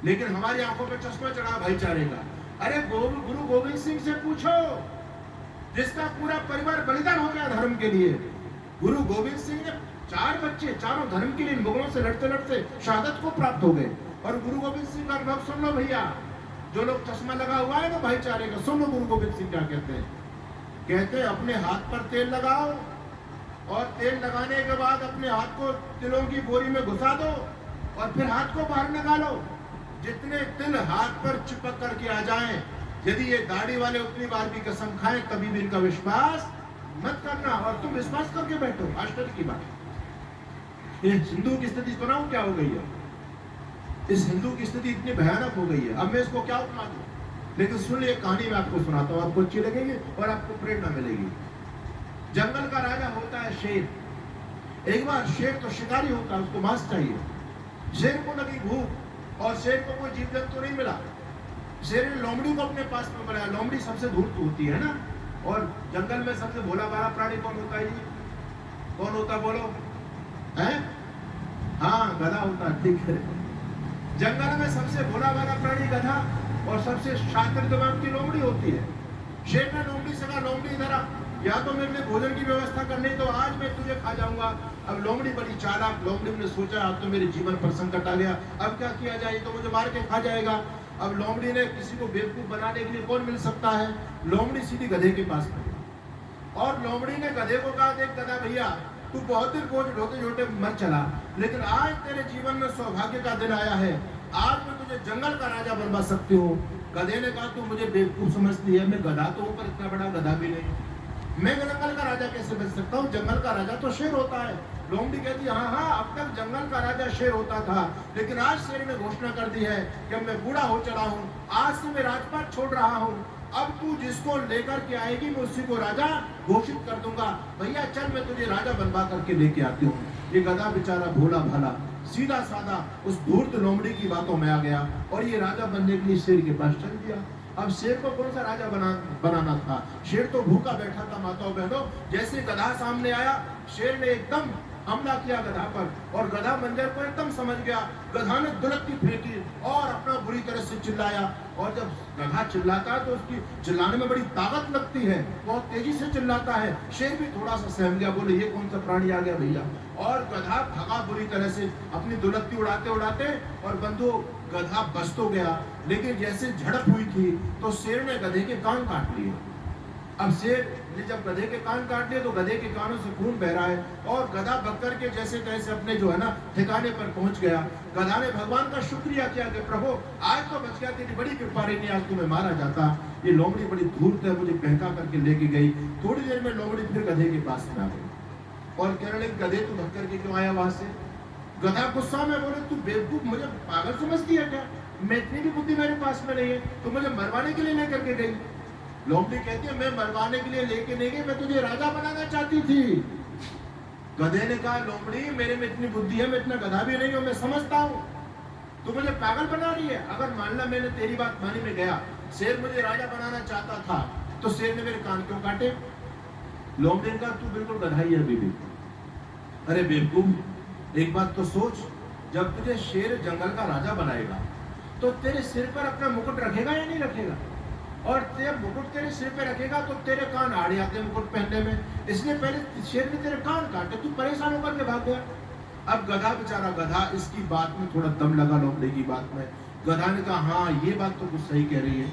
लेकिन हमारी आंखों पे चश्मा चढ़ा भाईचारे का। अरे गुरु गोविंद सिंह से पूछो, जिसका पूरा परिवार बलिदान हो गया धर्म के लिए। गुरु गोविंद सिंह ने 4 बच्चे, चारों धर्म के लिए मुगलों से लड़ते लड़ते शहादत को प्राप्त हो गए। और गुरु गोविंद सिंह का अनुभव सुन लो भैया, जो लोग चश्मा लगा हुआ है ना भाईचारे का, सुन लो गुरु गोविंद सिंह क्या कहते हैं। कहते हैं अपने हाथ पर तेल लगाओ, और तेल लगाने के बाद अपने हाथ को तिलों की बोरी में घुसा दो, और फिर हाथ को बाहर निकालो। जितने तिल हाथ पर चिपक करके आ जाएं, यदि ये दाढ़ी वाले उतनी बार भी कसम खाएं, कभी भी इनका विश्वास मत करना, और तुम विश्वास करके बैठो। आश्चर्य की बात। ये हिंदू की स्थिति सुनाऊं क्या हो गई है। इस हिंदू की स्थिति इतनी भयानक हो गई है। अब मैं इसको क्या उपमा दूं, लेकिन सुन लिए कहानी मैं आपको सुनाता हूं, आपको अच्छी लगेगी और आपको प्रेरणा मिलेगी। जंगल का राजा होता है शेर। एक बार शेर तो शिकारी होता है, उसको मांस चाहिए। शेर को लगी भूख, और शेर को कोई जीव जंतु नहीं मिला। शेर ने लोमड़ी को अपने पास में बनाया। लोमड़ी सबसे धूर्त होती है ना, और जंगल में सबसे भोला भाला प्राणी कौन होता है जी? कौन होता बोलो? है? हाँ, गधा होता है, ठीक है। जंगल में सबसे भोला भाला प्राणी गधा, और सबसे शातिर दिमाग की लोमड़ी होती है। शेर ने लोमड़ी से कहा, लोमड़ी इधर आ, या तो मेरे लिए भोजन की व्यवस्था करनी, तो आज मैं तुझे खा जाऊंगा। अब लोमड़ी बड़ी चालाक, लोमड़ी ने सोचा अब तो मेरे जीवन पर संकट आ गया, अब क्या किया जाए, तो मुझे मार के खा जाएगा। अब लोमड़ी ने किसी को बेवकूफ बनाने के लिए कौन मिल सकता है? लोमड़ी सीधी गधे के पास गई, और लोमड़ी ने गधे को कहा, देख गधा भैया, तू बहुत दिन बोझ ढोते ढोते मत चला, लेकिन आज तेरे जीवन में सौभाग्य का दिन आया है। आज मैं तुझे जंगल का राजा बनवा सकती हूँ। गधे ने कहा, तू मुझे बेवकूफ समझती है, मैं गधा तो हूँ पर इतना बड़ा गधा भी नहीं, मैं जंगल का राजा कैसे बन सकता हूँ? जंगल का राजा तो शेर होता है। लोमड़ी कहती है, हाँ हाँ, अब तक जंगल का राजा शेर होता था, लेकिन आज शेर ने घोषणा कर दी है कि मैं बूढ़ा हो चला हूँ, आज से मैं राजपाट छोड़ रहा हूँ। अब तू जिसको लेकर के आएगी मैं उसी को राजा घोषित कर दूंगा। भैया चल, मैं तुझे राजा बनवा करके लेके आती हूँ। ये गधा बेचारा भोला भाला सीधा साधा उस धूर्त लोमड़ी की बातों में आ गया, और ये राजा बनने के लिए शेर के पास चल दिया। अब शेर को कौन सा राजा बनाना था? शेर तो भूखा बैठा था माताओं बहनों। जैसे गधा सामने आया, शेर ने एकदम हमला किया गधा पर, और गधा मंजर को एकदम समझ गया। गधा ने दुलत्ती फेंकी और अपना बुरी तरह से चिल्लाया, और जब गधा चिल्लाता है तो उसकी चिल्लाने में बड़ी ताकत लगती है, बहुत तेजी से चिल्लाता है। शेर भी थोड़ा सा सहम गया, बोले ये कौन सा प्राणी आ गया भैया, और गधा भगा बुरी तरह से अपनी दुलत्ती उड़ाते उड़ाते, और बंधु गधा बच तो गया, लेकिन जैसे झड़प हुई थी तो शेर ने गधे के कान काट लिए। अब शेर ने जब गधे के कान काट लिए तो गधे के कानों से खून बह रहा है, और गधा बककर के जैसे तैसे अपने जो है ना ठिकाने पर पहुंच गया। गधा ने भगवान का शुक्रिया किया कि प्रभु आज तो बच गया, तेरी बड़ी कृपा रही, आज तुम्हें मारा जाता। ये लोमड़ी बड़ी धूर्त है, मुझे बहका करके लेके गई। थोड़ी देर में लोमड़ी फिर गधे के पास में आ गई, और कहने लगी, गधे तू भग करके क्यों आया वहां से? गधा गुस्सा में बोले, तू बेवकूफ, मुझे पागल समझती है क्या? मैं इतनी भी बुद्धि मेरे पास में नहीं है, तू मुझे मरवाने के लिए लेकर के गई। लोमड़ी कहती है, मैं मरवाने के लिए लेके नहीं गई, मैं तुझे राजा बनाना चाहती थी। गधे ने कहा, लोमड़ी मेरे में इतनी बुद्धि है, मैं इतना गधा भी नहीं हूं, मैं समझता हूँ, तू मुझे पागल बना रही है। अगर मान ला मैंने तेरी बात मानी में गया, शेर मुझे राजा बनाना चाहता था, तो शेर ने मेरे कान क्यों काटे? लोमड़ी ने कहा, तू बिल्कुल गधा ही है बीबी। अरे बेवकूफ, एक बात तो सोच, जब तुझे शेर जंगल का राजा बनाएगा तो तेरे सिर पर अपना मुकुट रखेगा या नहीं रखेगा? और तेरे मुकुट तेरे सिर पे रखेगा तो तेरे कान आड़े आते मुकुट पहनने में, इसलिए पहले शेर ने तेरे कान काटे, तू परेशान होकर के भाग गया। अब गधा बेचारा गधा, इसकी बात में थोड़ा दम लगा लोमड़ी की बात में। गधा ने कहा, हाँ ये बात तो कुछ सही कह रही है।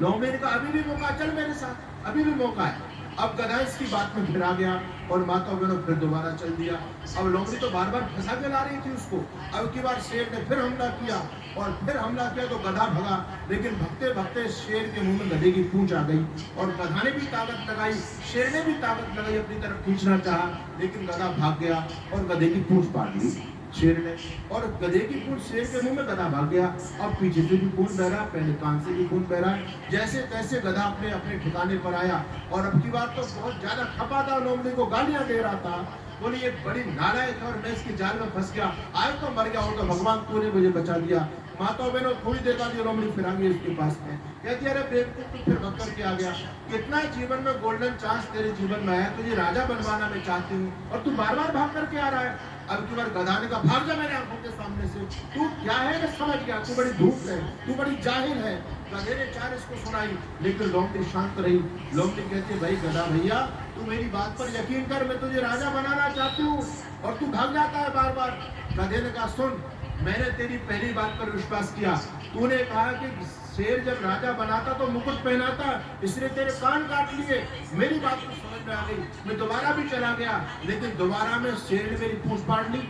लोमड़ी ने कहा, अभी भी मौका, चल मेरे साथ, अभी भी मौका है। अब गधा इसकी बात में फिर आ गया, और माता बहनों फिर दोबारा चल दिया। अब लोमड़ी तो बार बार फंसा के ला रही थी उसको। अब की बार शेर ने फिर हमला किया, और फिर हमला किया तो गधा भगा, लेकिन भगते भगते शेर के मुंह में गधे की पूंछ आ गई, और गधा ने भी ताकत लगाई, शेर ने भी ताकत लगाई, अपनी तरफ खींचना चाहा, लेकिन गधा भाग गया और गधे की पूंछ पाट ली शेर ने, और गधे की पूंछ शेर के मुंह में, गधा भाग गया। अब पीछे से भी खून बह रहा है, पहले कान से भी खून बह रहा है। जैसे तैसे गधा अपने अपने ठिकाने पर आया, और अब की बार तो बहुत ज्यादा खपा था, लोमड़ी को गालियां दे रहा था। बोली ये बड़ी नालायक है, और मैं इसके जाल में फंस गया, आज तो मर गया हो, तो भगवान तूने मुझे बचा दिया। माता बहनों थोड़ी देर बाद लोमड़ी फिर आ गई इसके पास में, कहती अरे बेवकूफ, तू फिर भग करके आ गया, कितना जीवन में गोल्डन चांस तेरे जीवन में आया, तुझे राजा बनवाना मैं चाहती हूँ, और तू बार बार भाग करके आ रहा है। अब की बार गधा ने कहा भाग जा मेरे आंखों के सामने से, तू क्या है मैं समझ गया, तू बड़ी धूप है, तू बड़ी जाहिल है। गधे ने 4 इसको सुनाई, लेकिन लोमड़ी शांत रही। लोमड़ी कहती भाई गधा भैया तू मेरी बात पर यकीन कर, मैं तुझे राजा बनाना चाहती हूँ और तू भाग जाता है बार बार। गधे ने कहा सुन, मैंने तेरी पहली बात पर विश्वास किया, तूने कहा कि शेर जब राजा बनाता तो मुकुट पहनाता, इसलिए तेरे कान काट लिए, मेरी बात को समझ में आ गई, मैं दोबारा भी चला गया, लेकिन दोबारा में शेर ने मेरी पूंछ फाड़ ली,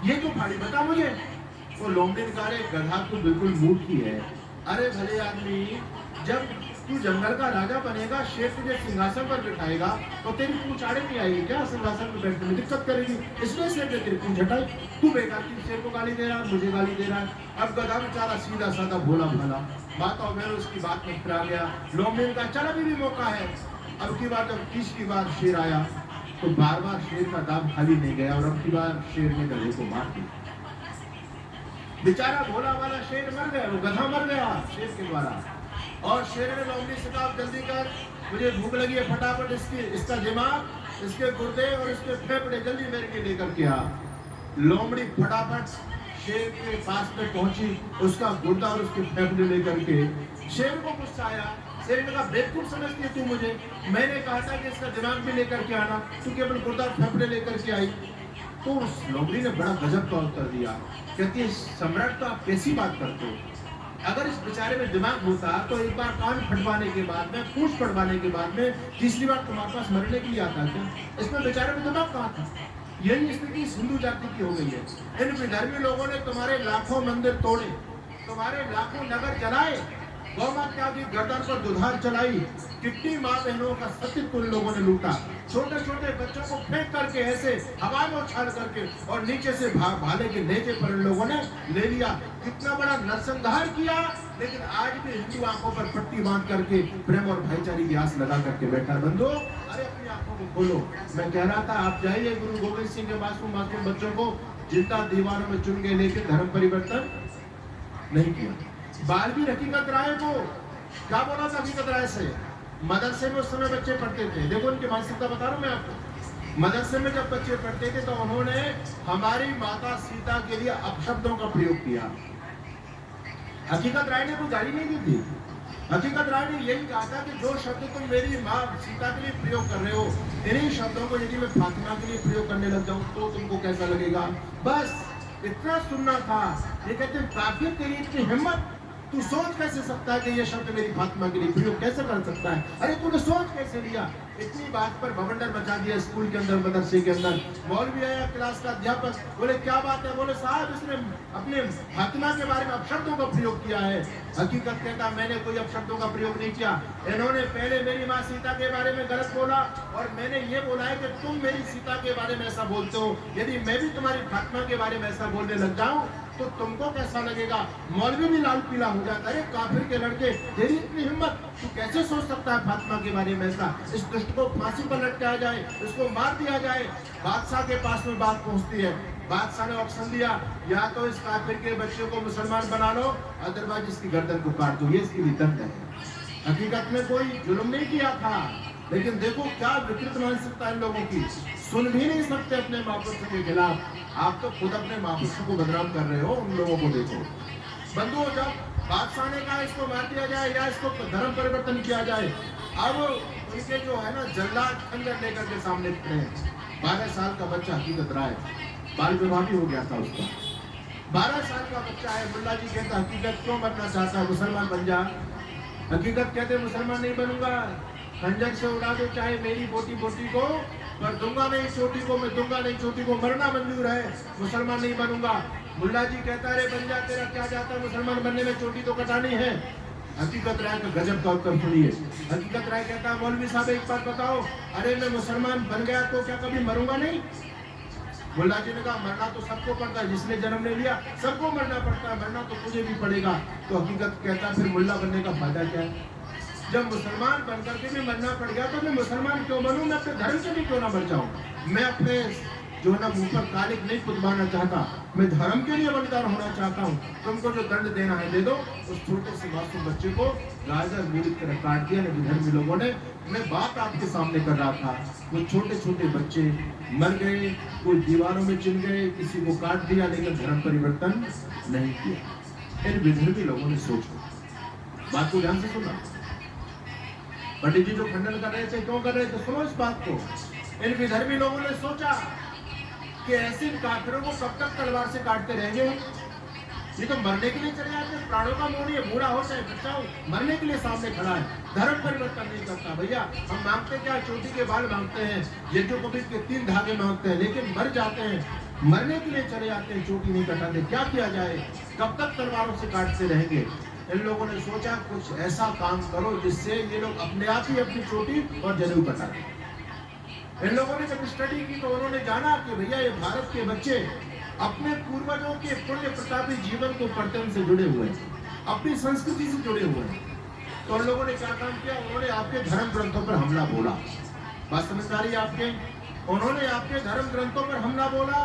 ये क्यों फाड़ी बता मुझे। तो लोमड़ी ने कहा गधा तू बिल्कुल मूर्ख ही है, अरे भले आदमी जब तू जंगल का राजा बनेगा, शेर तुझे सिंहासन पर बिठाएगा तो तेरी पूंछ आड़े नहीं आएगी क्या, सिंहासन पर बैठने में दिक्कत करेगी, इसलिए शेर ने तेरी पूंछ हटाई। तू बेकार की शेर को गाली दे रहा है, मुझे गाली दे रहा है। अब गधा बेचारा सीधा साधा भोला भाला बात और मैं उसकी बात में फिरा गया। लोमड़ी का चल अभी भी मौका है। अब की बार जब 30 बार शेर आया तो बार बार शेर का दाम खाली नहीं गया, और अब की बार शेर ने गधे को मार दिया। बेचारा भोला वाला शेर मर गया, वो गधा मर गया शेर के द्वारा। और शेर ने लोमड़ी से कहा जल्दी कर, मुझे भूख लगी है, फटाफट इसका दिमाग, इसके गुर्दे और इसके फेफड़े जल्दी मेरे लिए लेकर के आ। लोमड़ी फटाफट शेर के पास में पहुंची, उसका गुर्दा और उसके फेफड़े लेकर के। शेर को गुस्सा आया, शेर ने कहा बेवकूफ समझती है तू मुझे, मैंने कहा था कि इसका दिमाग भी लेकर के आना, तू केवल गुर्दा और फेफड़े लेकर के आई। तो उस लोमड़ी ने बड़ा गजब का उत्तर दिया, कहती है सम्राट तो आप कैसी बात करते हो, अगर इस बेचारे में दिमाग होता तो एक बार कान फटवाने के बाद में, पूंछ फटवाने के बाद में तीसरी बार तुम्हारे पास मरने के लिए आता क्या, इसमें बेचारे में दिमाग कहाँ था। यही स्थिति हिंदू जाति की हो गई है। इन विधर्मी लोगों ने तुम्हारे लाखों मंदिर तोड़े, तुम्हारे लाखों नगर जलाए, गौ माता की गर्दन पर दुधार चलाई, कितनी माँ बहनों का सतीत्व उन लोगों ने लूटा, छोटे छोटे बच्चों को फेंक करके ऐसे हवा में उछाल करके और नीचे से भाले के नेचे पर इन लोगों ने ले लिया। कितना बड़ा नरसंहार किया, लेकिन आज भी हिंदू आंखों पर पट्टी बांध करके प्रेम और भाईचारे की आस लगा करके बैठा। बंधु अरे अपनी आंखों को खोलो। मैं कह रहा था आप जाइए गुरु गोविंद सिंह के मासूम मासूम बच्चों को जिंदा दीवारों में चुन के लेके धर्म परिवर्तन नहीं किया। बालवीर हकीकत राय को क्या बोला था हकीकत राय से, मदरसे में उस समय बच्चे पढ़ते थे, देखो उनकी मानसिकता बता रहा हूं मैं आपको। मदरसे में जब बच्चे पढ़ते थे तो उन्होंने हमारी माता सीता के लिए अपशब्दों का प्रयोग किया। हकीकत राय ने कोई गाली नहीं दी थी, हकीकत राय ने यही कहा था कि जो शब्द तुम मेरी माँ सीता के लिए प्रयोग कर रहे हो, इन्हीं शब्दों को यदि मैं फातिमा के लिए प्रयोग करने लग जाऊं तो तुमको कैसा लगेगा। बस इतना सुनना था। ये कहते काफिर तेरी इतनी हिम्मत, तू सोच कैसे सकता है कि ये शब्द मेरी फातिमा के लिए प्रयोग कैसे कर सकता है, अरे तूने सोच कैसे लिया। इतनी बात पर भवंडर मचा दिया स्कूल के अंदर, मदरसे के अंदर। मौलवी आया, क्लास का अध्यापक, बोले क्या बात है, बोले साहब इसने अपने फातिमा के बारे में अपशब्दों का प्रयोग किया है। हकीकत कहता मैंने कोई अपशब्दों का प्रयोग नहीं किया, इन्होंने पहले मेरी माँ सीता के बारे में गलत बोला और मैंने ये बोला है कि तुम मेरी सीता के बारे में ऐसा बोलते हो, यदि मैं भी तुम्हारी फातिमा के बारे में ऐसा बोलने लग जाऊं तो तुमको कैसा लगेगा। मौलवी भी लाल पीला हो जाता है, काफिर के लड़के तेरी इतनी हिम्मत, तू कैसे सोच सकता है फातिमा के बारे में ऐसा, इस दुष्ट को फांसी पर लटकाया जाए, इसको मार दिया जाए। बादशाह के पास में बात पहुंचती है, बादशाह ने ऑप्शन दिया, या तो इस काफिर के बच्चे को मुसलमान बना लो, अदरवाइज इसकी गर्दन को काट दो, ये इसकी वितंड है। हकीकत में कोई जुल्म नहीं किया था, लेकिन देखो क्या विकृत मानसिकता इन लोगों की, सुन भी नहीं सकते अपने महापुरुषों के खिलाफ। आप तो खुद अपने महापुरुषों को बदनाम कर रहे हो, उन लोगों को देखो। बंधुओं जब बादशाह ने कहा इसको मार दिया जाए या इसको धर्म परिवर्तन किया जाए, अब उनके जो है ना जल्लाद खंजर लेकर के सामने खड़े हैं। 12 साल का बच्चा हकीकत राय, बाल विवाह भी हो गया था उसका, 12 साल का बच्चा है। मुल्ला जी कहता हकीकत क्यों बनना चाहता है, मुसलमान बन जा। हकीकत कहते मुसलमान नहीं बनूंगा, खंजर से उड़ा दो चाहे मेरी बोटी बोटी को, पर दूंगा नहीं चोटी को, मैं दूंगा नहीं चोटी को, मरना मंजूर है, मुसलमान नहीं बनूंगा। मुल्ला जी कहता है बन जा, तेरा क्या जाता है मुसलमान बनने में, चोटी तो कटानी है। हकीकत राय का गजब का उत्तर सुनिए। हकीकत राय कहता है मौलवी साहब एक बात बताओ, अरे मैं मुसलमान बन गया तो क्या कभी मरूंगा नहीं। मुल्ला जी ने कहा मरना तो सबको पड़ता है, जिसने जन्म ले लिया सबको मरना पड़ता है, मरना तो तुझे भी पड़ेगा। तो हकीकत कहता है फिर मुल्ला बनने का फायदा क्या है, जब मुसलमान बनकर के भी मरना पड़ गया तो मैं मुसलमान क्यों बनूं, मैं अपने धर्म से भी क्यों ना बच जाऊं। मैं अपने जो है ना मुंह पर कालिक नहीं पुतवाना चाहता, मैं धर्म के लिए बलिदान होना चाहता हूँ, तुमको जो दंड देना है दे दो। उस छोटे से मासूम बच्चे को गाजर मूली की तरह काट दिया विधर्मी लोगों ने। मैं बात आपके सामने कर रहा था, वो छोटे छोटे बच्चे मर गए, कोई दीवारों में चिन गए, किसी को काट दिया, लेकिन धर्म परिवर्तन नहीं किया। इन विधर्मी लोगों ने सोचा, बात को ध्यान से सुना। पंडित जी जो खंडन कर रहे थे, क्यों कर रहे थे, सुनो इस बात को। इन विधर्मी लोगों ने सोचा कि ऐसे काफिरों को कब तक तलवार से काटते रहेंगे, ये तो मरने के लिए चले जाते हैं, प्राणों का मोह नहीं है, बूढ़ा हो चाहे बच्चा हो, मरने के लिए सामने खड़ा है, धर्म परिवर्तन नहीं करता। भैया हम मांगते क्या, चोटी के बाल मांगते हैं, यज्ञोपवीत के 3 धागे मांगते हैं, लेकिन मर जाते हैं, मरने के लिए चले जाते हैं, चोटी नहीं कटाते। क्या किया जाए, कब तक तलवारों से काटते रहेंगे। इन लोगों ने सोचा कुछ ऐसा काम करो जिससे ये लोग अपने आप ही अपनी चोटी और जनेऊ कटा दें। इन लोगों ने जब स्टडी की तो उन्होंने जाना कि भैया ये भारत के बच्चे अपने पूर्वजों के पुण्य प्रतापी जीवन को पढ़ते से जुड़े हुए हैं, अपनी संस्कृति से जुड़े हुए हैं। तो उन लोगों ने क्या काम किया, उन्होंने आपके धर्म ग्रंथों पर हमला बोला। बात समझ आ रही है आपके, उन्होंने आपके धर्म ग्रंथों पर हमला बोला।